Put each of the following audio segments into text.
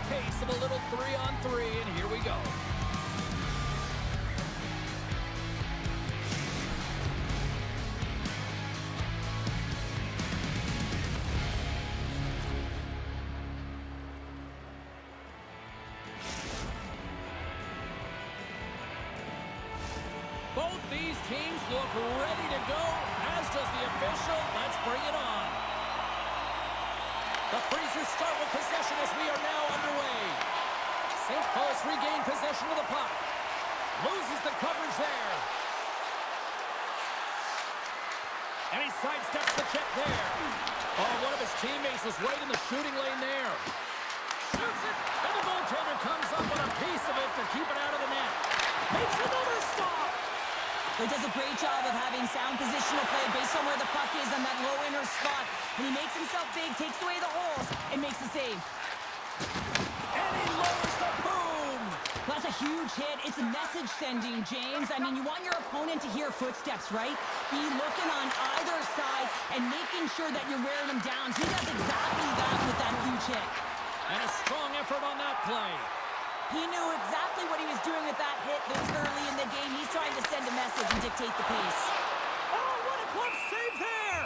pace of a little 3-on-3, and here we go. Both these teams look ready to go, as does the official. Let's bring it on. The Freezers start with possession as we are now underway. St. Paul's regained possession of the puck. Loses the coverage there. And he sidesteps the check there. Oh, one of his teammates was right in the shooting lane there. Shoots it, and the goaltender comes up with a piece of it to keep it out of the net. Makes another stop. He does a great job of having sound positional play based on where the puck is on that low inner spot. And he makes himself big, takes away the holes, and makes the save. And he lowers the boom. That's a huge hit. It's a message sending, James. I mean, you want your opponent to hear footsteps, right? Be looking on either side and making sure that you're wearing them down. He does exactly that with that huge hit. And a strong effort on that play. He knew exactly what he was doing with that hit this early in the game. He's trying to send a message and dictate the pace. Oh, what a glove save there!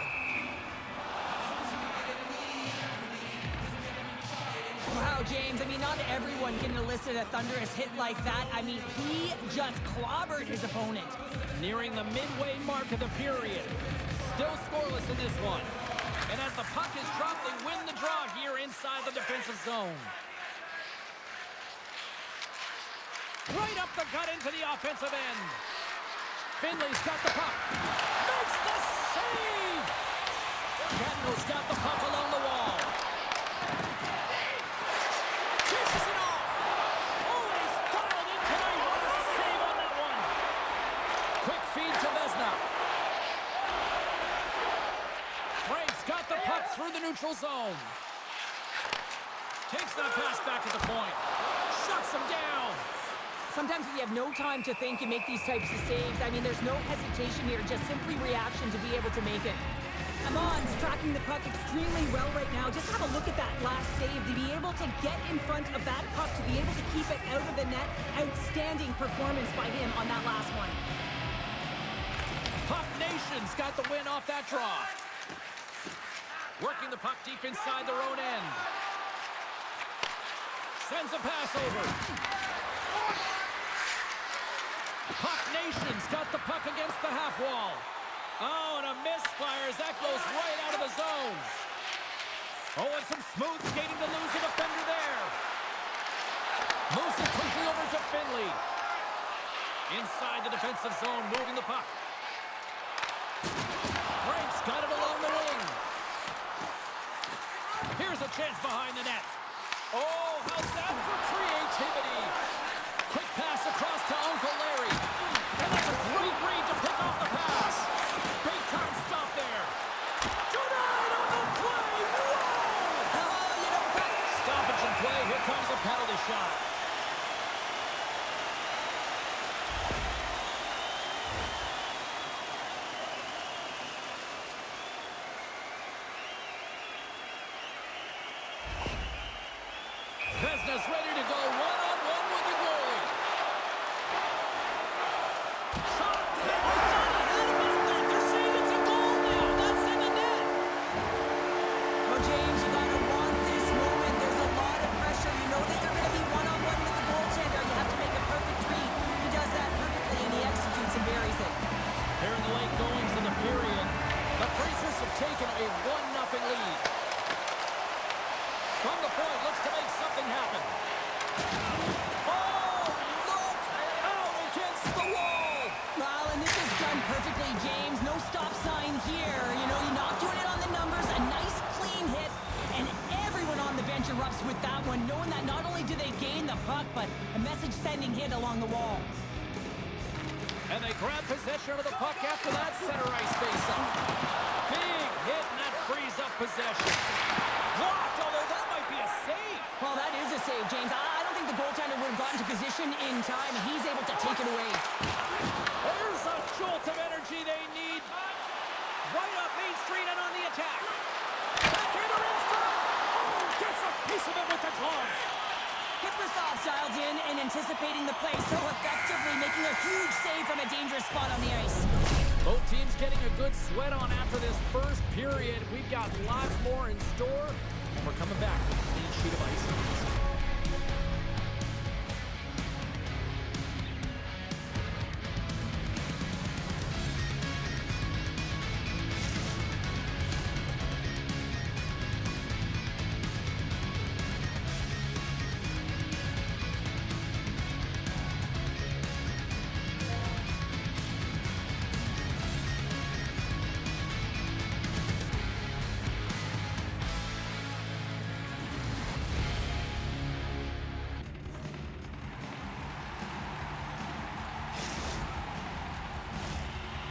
Wow, James, I mean, not everyone can elicit a thunderous hit like that. I mean, he just clobbered his opponent. Nearing the midway mark of the period. Still scoreless in this one. And as the puck is dropped, they win the draw here inside the defensive zone. Right up the gut into the offensive end. Finley's got the puck. Makes the save! Gatineau's got the puck along the wall. Dishes it off. Oh, and he's dialed in tonight. What a save on that one. Quick feed to Vezina. Frank's got the puck through the neutral zone. Takes that pass back at the point. Shuts him down. Sometimes you have no time to think and make these types of saves. I mean, there's no hesitation here, just simply reaction to be able to make it. Amon's tracking the puck extremely well right now. Just have a look at that last save. To be able to get in front of that puck, to be able to keep it out of the net, outstanding performance by him on that last one. Puck Nation's got the win off that draw. Working the puck deep inside their own end. Sends a pass over. Puck Nation's got the puck against the half wall. Oh, and a misfire as that goes right out of the zone. Oh, and some smooth skating to lose a defender there. Moves it quickly over to Finley. Inside the defensive zone, moving the puck. Frank's got it along the wing. Here's a chance behind the net. Oh, how's that for creativity? Quick pass across to Uncle Larry. And that's a great read to pick off the pass. Big time stop there. Denied on the play. Whoa! Oh, you know what? Stoppage in play. Here comes a penalty shot. Vezina's ready to go one-on-one with the goalie. Shot! They're saying it's a goal now. That's in the net. Oh, James, you gotta want this moment. There's a lot of pressure. You know that you're gonna be one-on-one with the goaltender. You have to make a perfect read. He does that perfectly, and he executes and buries it. Here in the late goings in the period, the Freezers have taken a 1-0 lead. From the point, looks to make something happen. Oh, look! Out against the wall! Well, and this is done perfectly, James. No stop sign here. You know, you're not doing it on the numbers. A nice, clean hit. And everyone on the bench erupts with that one, knowing that not only do they gain the puck, but a message-sending hit along the wall. And they grab possession of the puck after that center ice face-up. Big hit, and that frees up possession. Blocked, although that might be a save. Well, that is a save, James. I don't think the goaltender would have gotten to position in time, and he's able to take it away. There's a jolt of energy they need. Right up Main Street and on the attack. Backhander in front. Oh, gets a piece of it with the glove. Kiprusoff dialed in and anticipating the play so effectively, making a huge save from a dangerous spot on the ice. Both teams getting a good sweat on after this first period. We've got lots more in store, and we're coming back with a clean sheet of ice.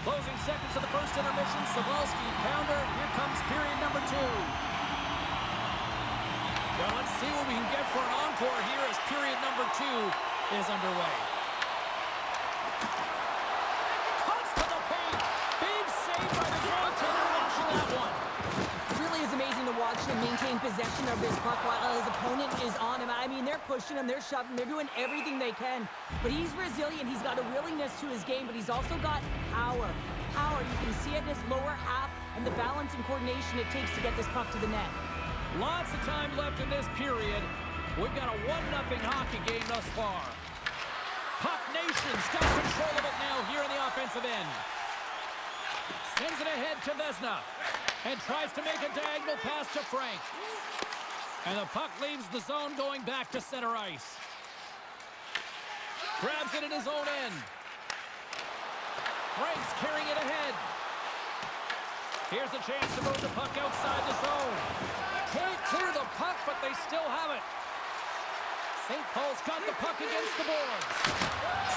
Closing seconds of the first intermission. Savalski, pounder. Here comes period number 2. Well, let's see what we can get for an encore here as period number 2 is underway. Cuts to the paint. Big save by the goaltender watching that one. It really is amazing to watch him maintain possession of this puck while his opponent is on him. I mean, they're pushing him, they're shoving, they're doing everything they can. But he's resilient, he's got a willingness to his game, but he's also got power. Power, you can see it in his lower half and the balance and coordination it takes to get this puck to the net. Lots of time left in this period. We've got a 1-0 hockey game thus far. Puck Nation's got control of it now here in the offensive end. Sends it ahead to Vezina and tries to make a diagonal pass to Frank. And the puck leaves the zone going back to center ice. Grabs it in his own end. Frank's carrying it ahead. Here's a chance to move the puck outside the zone. Can't clear the puck, but they still have it. St. Paul's got the puck against the boards.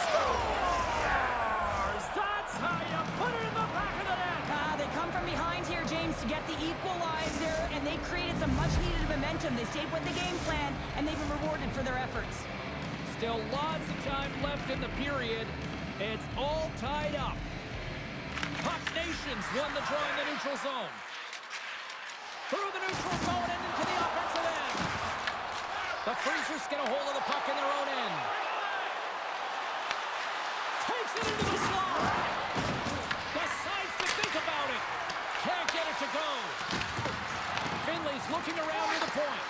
Scores! That's how you put it in the back of the net. They come from behind here, James, to get the equalizer, and they created some much-needed momentum. They stayed with the game plan, and they've been rewarded for their efforts. Still lots of time left in the period. It's all tied up. Puck Nations won the draw in the neutral zone. Through the neutral zone and into the offensive end. The Freezers get a hold of the puck in their own end. Takes it into the slot. Decides to think about it. Can't get it to go. Finley's looking around near the point.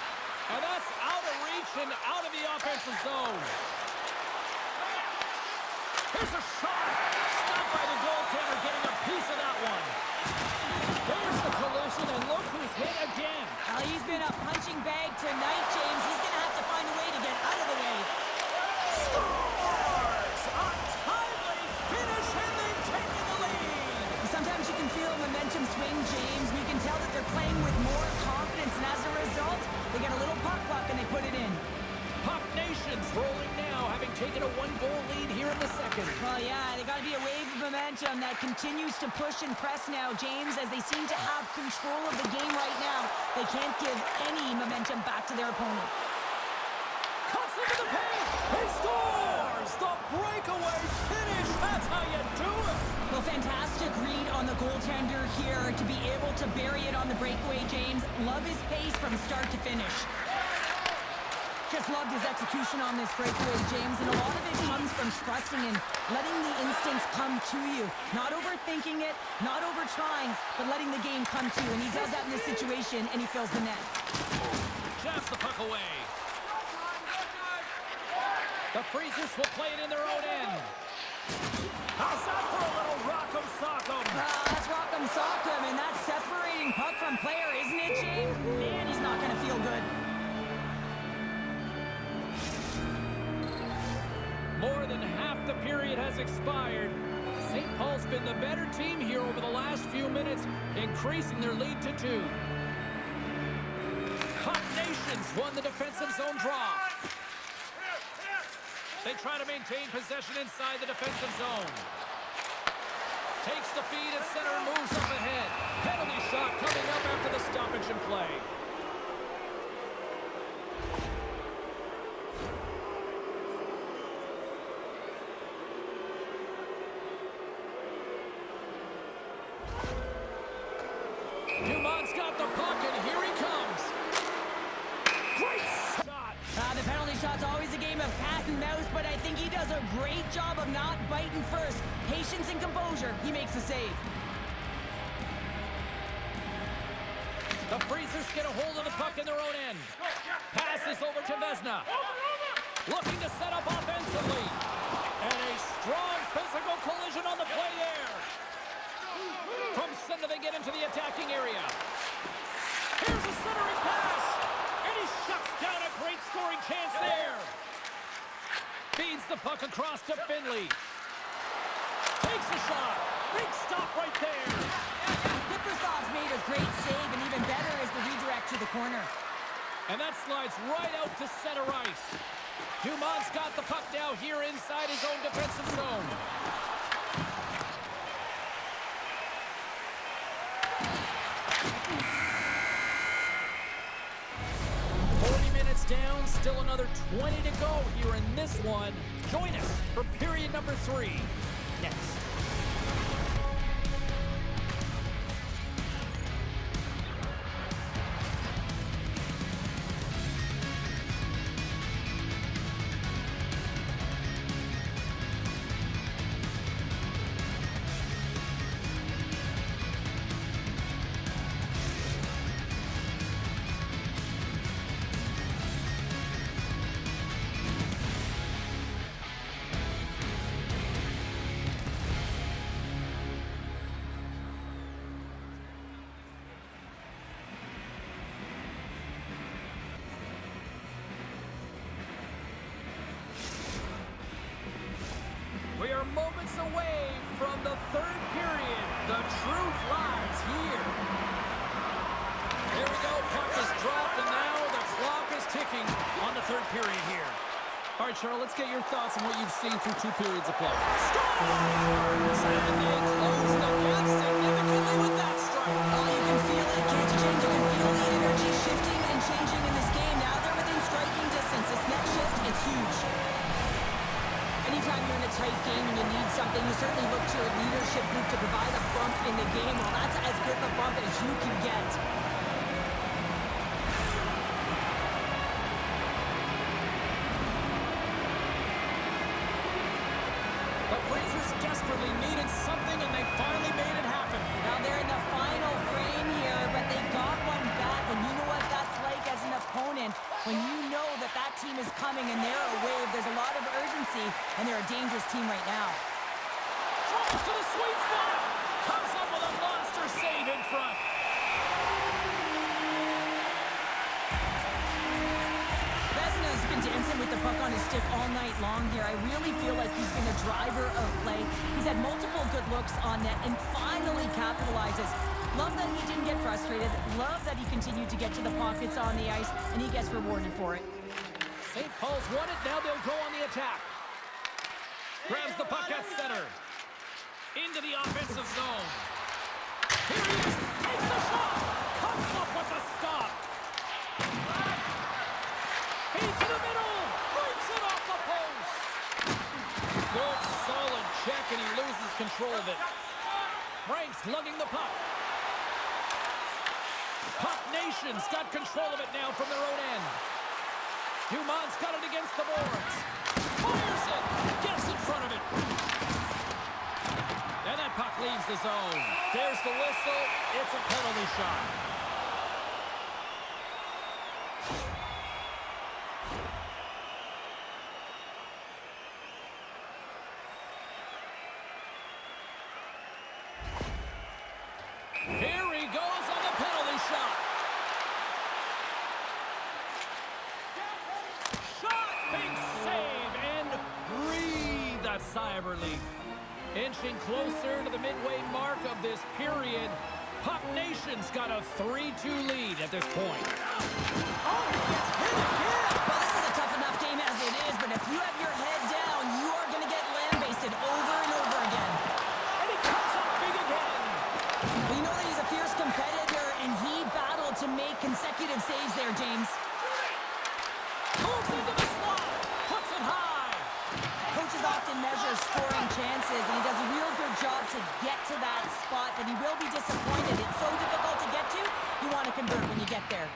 And that's out of reach and out of the offensive zone. Here's a shot. Stopped by the goaltender, getting a piece of that one. There's the collision, and look who's hit again. He's been a punching bag tonight, James. He's going to have to find a way to get out of the way. Scores! A timely finish, and they've taken the lead. Sometimes you can feel momentum swing, James. You can tell that they're playing with more confidence, and as a result, they get a little puck luck and they put it in. Puck Nations rolling now, having taken a 1-goal lead here in the second. Well, yeah, they got to be a wave of momentum that continues to push and press now, James, as they seem to have control of the game right now. They can't give any momentum back to their opponent. Cuts into the paint. He scores! The breakaway finish. That's how you do it. Well, fantastic read on the goaltender here to be able to bury it on the breakaway, James. Love his pace from start to finish. Just loved his execution on this breakaway, James, and a lot of it comes from trusting and letting the instincts come to you. Not overthinking it, not over-trying, but letting the game come to you. And he does that in this situation, and he fills the net. Jabs the puck away. The Freezers will play it in their own end. How's that for a little rock'em sock'em? That's rock'em sock'em, and that's separating puck from player, isn't it, James? Man, he's not going to feel good. More than half the period has expired. St. Paul's been the better team here over the last few minutes, increasing their lead to 2. Puck Nations won the defensive zone draw. They try to maintain possession inside the defensive zone. Takes the feed at center and moves up ahead. Penalty shot coming up after the stoppage in play. Dumont's got the puck, and here he comes. Great shot. The penalty shot's always Great job of not biting first. Patience and composure. He makes the save. The Freezers get a hold of the puck in their own end. Passes over to Vezina. Looking to set up offensively. And a strong physical collision on the play there. From center they get into the attacking area. Here's a centering pass. And he shuts down a great scoring chance there. Feeds the puck across to Finley. Takes a shot. Big stop right there. Kiprusoff's made a great save, and even better is the redirect to the corner. And that slides right out to center ice. Dumont's got the puck now here inside his own defensive zone. Down, still another 20 to go here in this one. Join us for period number 3 next. We are moments away from the third period. The truth lies here. Here we go. Puck is dropped, and now the clock is ticking on the third period here. All right, Cheryl, let's get your thoughts on what you've seen through 2 periods of play. And they close the gap significantly with that strike. Oh, you can feel it, can't you, James? You can feel the energy shifting and changing in this game. Now they're within striking distance. This next shift, it's huge. Anytime you're in a tight game and you need something, you certainly look to your leadership group to provide a bump in the game. Well, that's as good of a bump as you can get. The Freezers desperately needed something, and they finally made it happen. Now they're in the final frame here, but they got one back, and you know what that's like as an opponent. When you know that that team is coming and they're a wave, there's a lot of urgency, and they're a dangerous team right now. Drives to the sweet spot. Comes up with a monster save in front. Vezina's been dancing with the puck on his stick all night long here. I really feel like he's been a driver of play. He's had multiple good looks on net and finally capitalizes. Love that he didn't get frustrated. Love that he continued to get to the pockets on the ice, and he gets rewarded for it. St. Paul's won it. Now they'll go on the attack. Grabs the puck at center. Into the offensive zone. Here he is. Takes the shot. Comes up with the stop. Feeds to the middle. Breaks it off the post. Good, solid check, and he loses control of it. Frank's lugging the puck. Puck Nation's got control of it now from their own end. Dumont's got it against the boards. Fires it. Gets in front of it. And that puck leaves the zone. There's the whistle. It's a penalty shot. Here he goes on the penalty shot. Shot, big save, and breathe that sigh of relief. Inching closer to the midway mark of this period, Puck Nation's got a 3-2 lead at this point. Oh, he gets hit again! Well, this is a tough enough game as it is, but if you have your head down, you are going to get lambasted over and over again. And he comes up big again. We know that he's a fierce competitor, and he battled to make consecutive saves there, James. Moves into the slot, puts it high. Coaches often measure scoring chances, and he does a real good job to get to that spot, but he will be disappointed. It's so difficult to get to, you want to convert when you get there.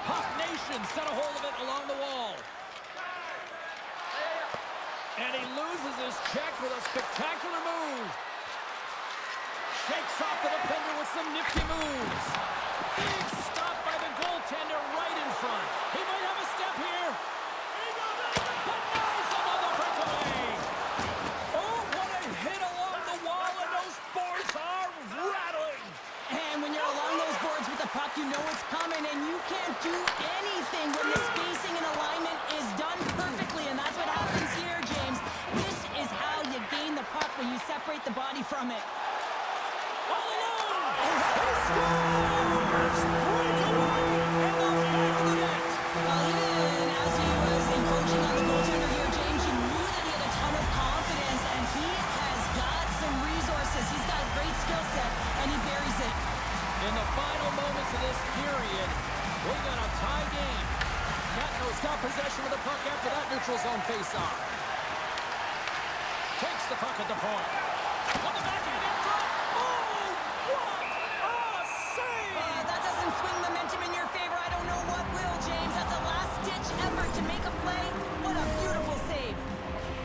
Puck Nation Holden's got a hold of it along the wall. And he loses his check with a spectacular move. Shakes off the defender with some nifty moves. Big stop by the goaltender right in front. He might have a step here. Denies him on the breakaway. Oh, what a hit along the wall, and those boards are rattling. And when you're along those boards with the puck, you know it's coming, and you can't do anything when the spacing and alignment is done perfectly, and that's what happens here, James. This is how you gain the puck, when you separate the body from it. All alone! He scores! Breakaway in the back of the net! Well, even as he was encroaching on the goaltender here, James, you knew that he had a ton of confidence, and he has got some resources. He's got a great skill set, and he buries it. In the final moments of this period, we got a tie game. Catno's got possession of the puck after that neutral zone faceoff. Takes the puck at the point. On the backhand in front. Oh, what a save! That doesn't swing momentum in your favor. I don't know what will, James. That's a last-ditch effort to make a play. What a beautiful save.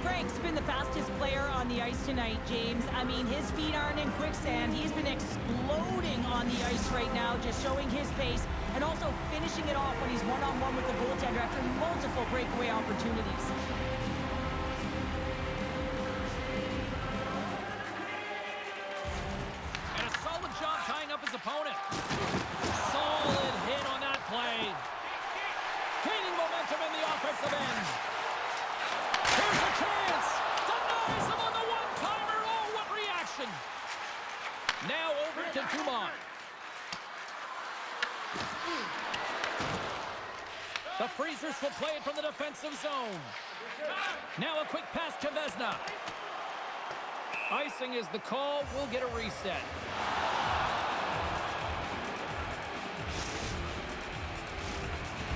Frank's been the fastest player on the ice tonight, James. I mean, his feet aren't in quicksand. He's been exploding on the ice right now, just showing his pace and also finishing it off when he's one-on-one with the goaltender after multiple breakaway opportunities. And a solid job tying up his opponent. Solid hit on that play. Gaining momentum in the offensive end. Here's a chance. Denies him on the one-timer. Oh, what reaction. Now over to Dumont. The Freezers will play it from the defensive zone. Now a quick pass to Vezina. Icing is the call. We'll get a reset.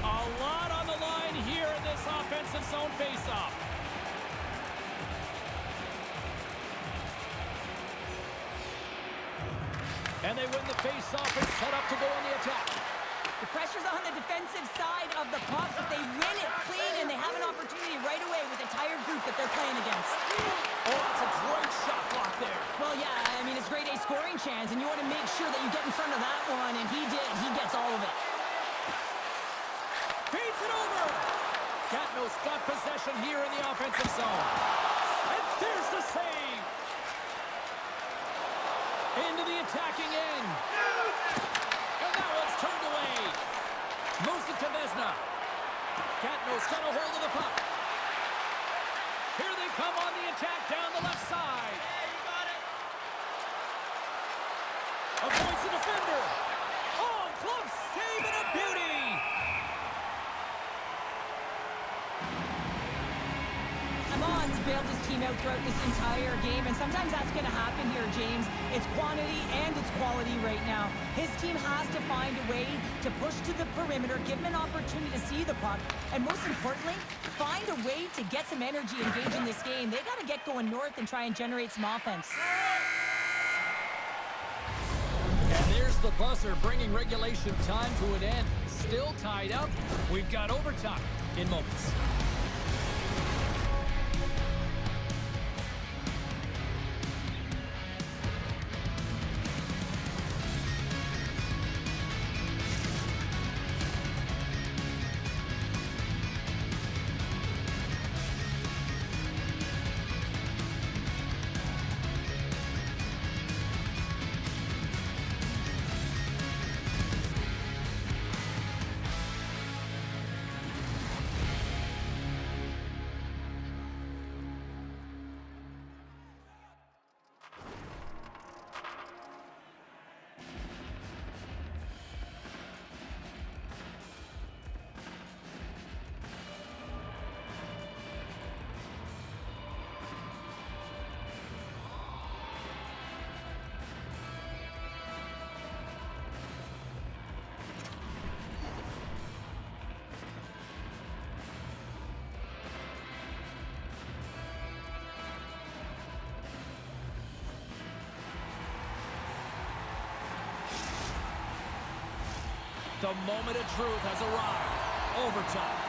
A lot on the line here in this offensive zone faceoff. And they win the faceoff and set up to go on the attack. The pressure's on the defensive side of the puck, but they win it clean, and they have an opportunity right away with the tired group that they're playing against. Oh, that's a great shot block there. Well, yeah, I mean, it's grade A scoring chance, and you want to make sure that you get in front of that one, and he did. He gets all of it. Feeds it over. Catno's got possession here in the offensive zone. And there's the save. Into the attacking end. And that one's turned away. Moves it to Vezina. Catno's got a hold of the puck. Here they come on the attack down the left side. Avoids the defender. Oh, close save and a beauty. Amon's bailed his team out throughout this entire game, and sometimes that's going to happen here, James. It's quantity and it's quality right now. His team has to find a way to push to the perimeter, give him an opportunity to see the puck, and most importantly, find a way to get some energy engaged in this game. They got to get going north and try and generate some offense. And there's the buzzer, bringing regulation time to an end. Still tied up. We've got overtime in moments. The moment of truth has arrived. overtime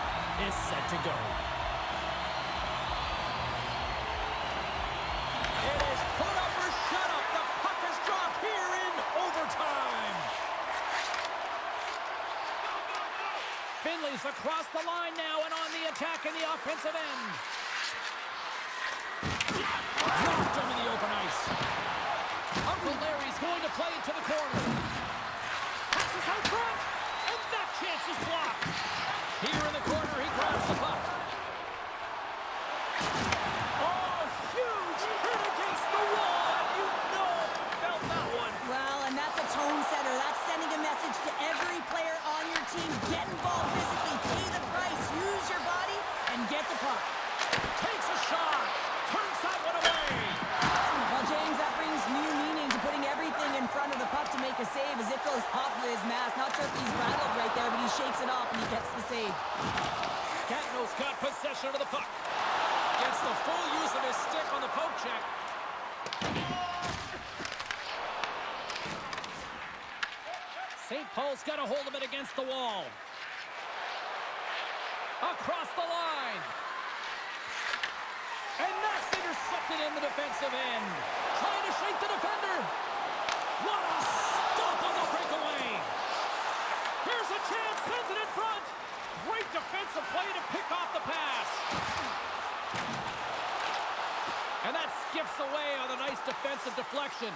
is set to go. It is put up or shut up. The puck is dropped here in overtime. Finley's across the line now and on the attack in the offensive end. Dropped him in the open ice. Uncle Larry's going to play it to the corner. Passes out front, and that chance is blocked. Here in the corner, he grabs the puck. Oh, huge hit against the wall, and you know you felt that one. Well, and that's a tone setter. That's sending a message to every player on your team. Get involved physically, pay the price, use your body, and get the puck. Takes a shot, turns that one away. Well, James, that brings new meaning to putting everything in front of the puck to make a save as it goes off of his mask. Not sure if he's rattled right there, but he shakes it off and he gets the save. Catno's got possession of the puck. Gets the full use of his stick on the poke check. St. Paul's got a hold of it against the wall. Across the line. And that's intercepted in the defensive end. Trying to shake the defender. What a stop on the breakaway. Here's a chance, sends it in front. Great defensive play to pick off the pass. And that skips away on a nice defensive deflection.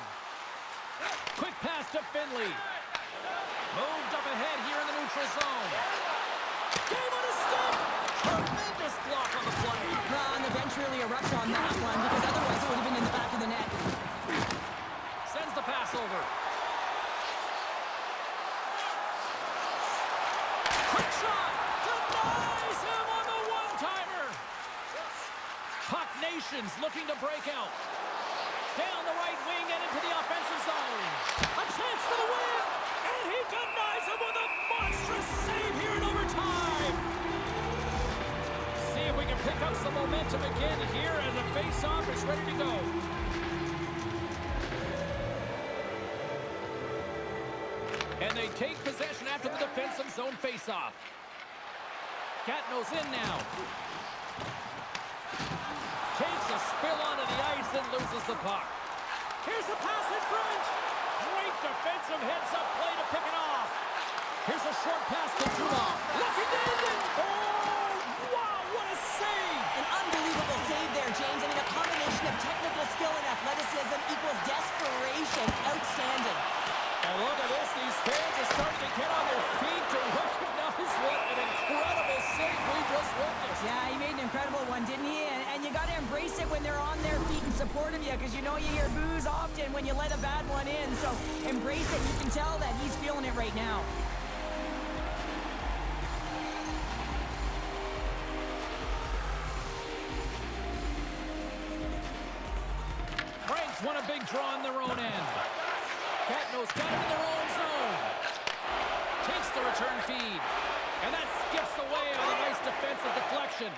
Quick pass to Finley. Moved up ahead here in the neutral zone. Game on his stick. Tremendous block on the play. Well, and the bench really erupts on that one because otherwise it would have been in the back of the net. Sends the pass over. Quick shot. Denies him on the one-timer. Puck Nations looking to break out. Down the right wing and into the offensive zone. A chance for the win. And he denies him with a monstrous save here in overtime. See if we can pick up some momentum again here, and the face-off is ready to go. And they take possession after the defensive zone face-off. Catno's in now. Takes a spill onto the ice and loses the puck. Here's a pass in front. Great defensive heads-up play to pick it off. Here's a short pass to DRealDeal. Looking to end it. Oh, wow, what a save. An unbelievable save there, James. I mean, a combination of technical skill and athleticism equals desperation. Outstanding. And look at this. These fans are starting to get on their feet to recognize what an incredible save we just witnessed. Yeah, he made an incredible one, didn't he? And you got to embrace it when they're on their feet in support of you, because you know you hear boos often when you let a bad one in. So embrace it. You can tell that he's feeling it right now. Franks won a big draw in their own end. Catno's got it in their own zone. Takes the return feed. And that skips away on a nice defensive deflection.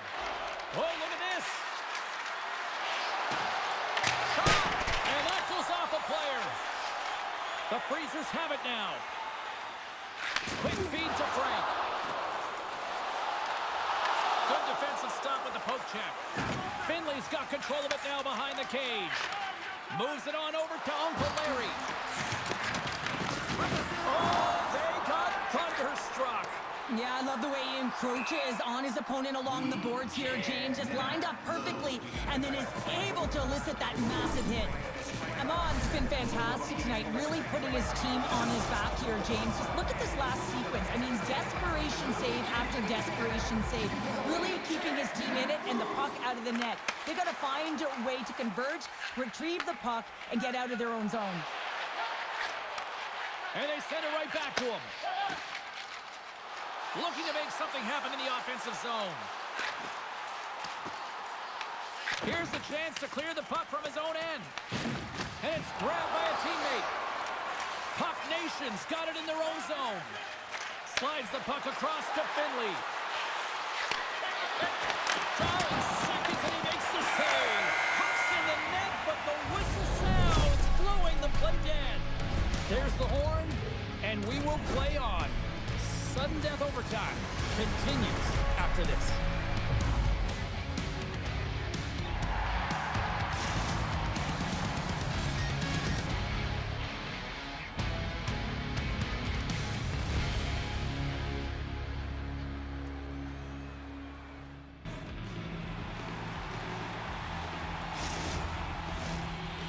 Oh, look at this. Shot! And that goes off a player. The Freezers have it now. Quick feed to Frank. Good defensive stop with the poke check. Finley's got control of it now behind the cage. Moves it on over to Uncle Larry. Oh, they got thunderstruck. Yeah, I love the way he encroaches on his opponent along the boards here. James just lined up perfectly and then is able to elicit that massive hit. Amon's been fantastic tonight, really putting his team on his back here, James. Just look at this last sequence. I mean, desperation save after desperation save. Really keeping his team in it and the puck out of the net. They got to find a way to converge, retrieve the puck, and get out of their own zone. And they send it right back to him. Looking to make something happen in the offensive zone. Here's the chance to clear the puck from his own end. And it's grabbed by a teammate. Puck Nation's got it in their own zone. Slides the puck across to Finley. 12 seconds and he makes the save. Puck's in the net, but the whistle sounds, blowing the play dead. There's the horn, and we will play on. sudden death overtime continues after this.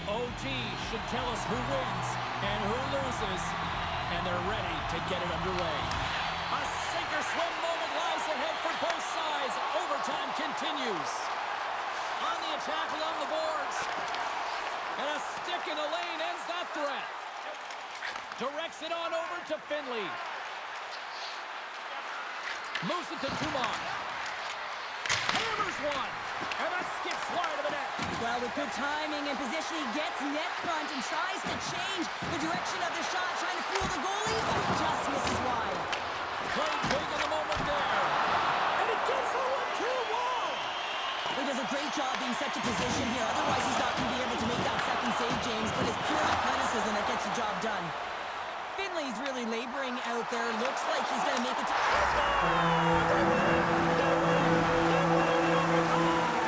OG should tell us who wins and who loses, and they're ready to get it underway. A sink-or-swim moment lies ahead for both sides. Overtime continues. On the attack along the boards. And a stick in the lane ends that threat. Directs it on over to Finley. Moves it to Dumont. Hammers one. And that skips wide of the net. Well, with good timing and position, he gets net front and tries to change the direction of the shot, trying to fool the goalie, but he just misses wide. Played big in the moment there. And it gets a 1-2 wall. He does a great job being such a position here. Otherwise, he's not going to be able to make that second save, James, but it's pure athleticism that gets the job done. Finley's really laboring out there. Looks like he's going to